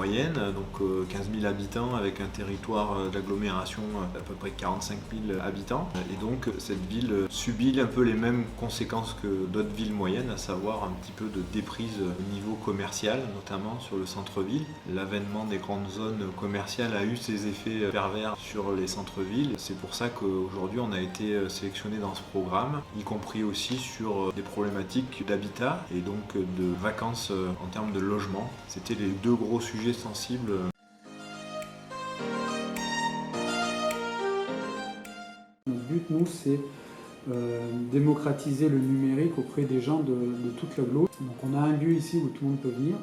moyenne, donc 15 000 habitants avec un territoire d'agglomération d'à peu près 45 000 habitants. Et donc cette ville subit un peu les mêmes conséquences que d'autres villes moyennes, à savoir un petit peu de déprise au niveau commercial, notamment sur le centre-ville. L'avènement des grandes zones commerciales a eu ses effets pervers sur les centres-villes. C'est pour ça qu'aujourd'hui on a été sélectionné dans ce programme, y compris aussi sur des problématiques d'habitat et donc de vacances en termes de logement. C'était les deux gros sujets sensibles. Notre but, nous, c'est démocratiser le numérique auprès des gens de toute l'agglo. Donc on a un lieu ici où tout le monde peut venir.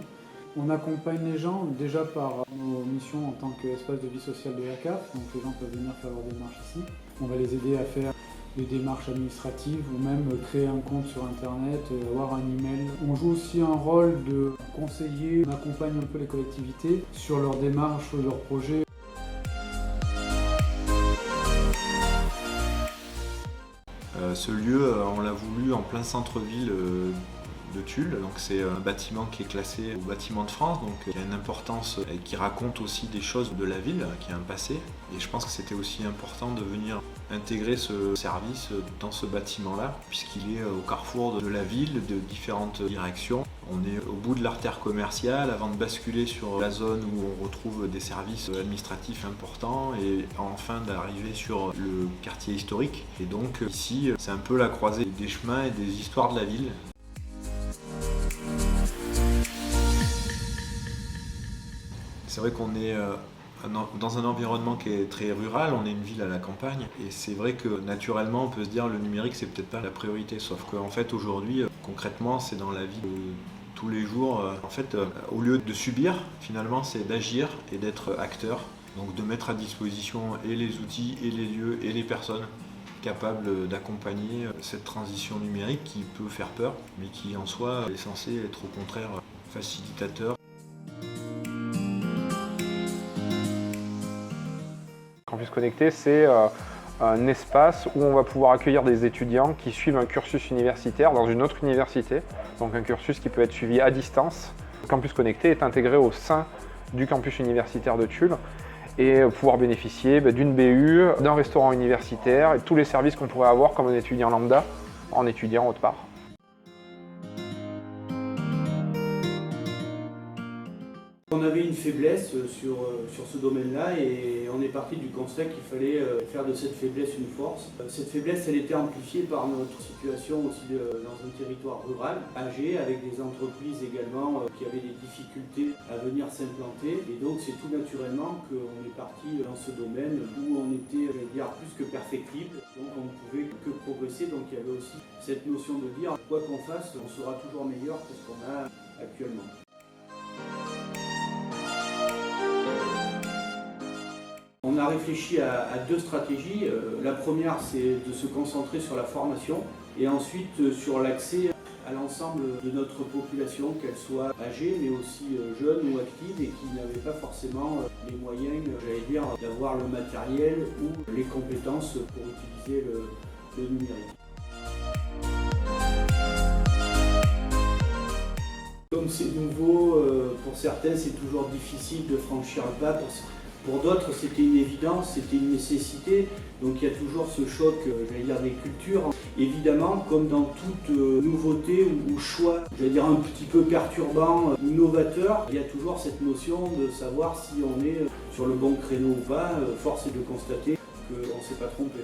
On accompagne les gens déjà par nos missions en tant qu'espace de vie sociale de la CAF. Donc les gens peuvent venir faire leurs démarches ici. On va les aider à faire des démarches administratives ou même créer un compte sur internet, avoir un email. On joue aussi un rôle de conseiller, on accompagne un peu les collectivités sur leurs démarches, leurs projets. Ce lieu, on l'a voulu en plein centre-ville de Tulle, donc c'est un bâtiment qui est classé au bâtiment de France, donc il y a une importance et qui raconte aussi des choses de la ville, qui a un passé, et je pense que c'était aussi important de venir intégrer ce service dans ce bâtiment-là, puisqu'il est au carrefour de la ville, de différentes directions. On est au bout de l'artère commerciale avant de basculer sur la zone où on retrouve des services administratifs importants et enfin d'arriver sur le quartier historique. Et donc ici, c'est un peu la croisée des chemins et des histoires de la ville. C'est vrai qu'on est dans un environnement qui est très rural, on est une ville à la campagne et c'est vrai que naturellement on peut se dire le numérique c'est peut-être pas la priorité, sauf qu'en fait aujourd'hui concrètement c'est dans la vie de tous les jours. En fait au lieu de subir finalement c'est d'agir et d'être acteur, donc de mettre à disposition et les outils et les lieux et les personnes capables d'accompagner cette transition numérique qui peut faire peur mais qui en soi est censée être au contraire facilitateur. Campus Connecté, c'est un espace où on va pouvoir accueillir des étudiants qui suivent un cursus universitaire dans une autre université, donc un cursus qui peut être suivi à distance. Campus Connecté est intégré au sein du campus universitaire de Tulle et pouvoir bénéficier d'une BU, d'un restaurant universitaire et tous les services qu'on pourrait avoir comme un étudiant lambda en étudiant autre part. On avait une faiblesse sur ce domaine-là et on est parti du constat qu'il fallait faire de cette faiblesse une force. Cette faiblesse, elle était amplifiée par notre situation aussi dans un territoire rural, âgé, avec des entreprises également qui avaient des difficultés à venir s'implanter. Et donc c'est tout naturellement qu'on est parti dans ce domaine où on était, je vais dire, plus que perfectible. Donc on ne pouvait que progresser. Donc il y avait aussi cette notion de dire, quoi qu'on fasse, on sera toujours meilleur que ce qu'on a actuellement. On a réfléchi à deux stratégies. La première, c'est de se concentrer sur la formation et ensuite sur l'accès à l'ensemble de notre population, qu'elle soit âgée mais aussi jeune ou active et qui n'avait pas forcément les moyens, j'allais dire, d'avoir le matériel ou les compétences pour utiliser le numérique. Comme c'est nouveau, pour certains c'est toujours difficile de franchir le pas. Pour d'autres, c'était une évidence, c'était une nécessité, donc il y a toujours ce choc, j'allais dire, des cultures. Évidemment, comme dans toute nouveauté ou choix, j'allais dire un petit peu perturbant ou novateur, il y a toujours cette notion de savoir si on est sur le bon créneau ou pas. Force est de constater qu'on ne s'est pas trompé.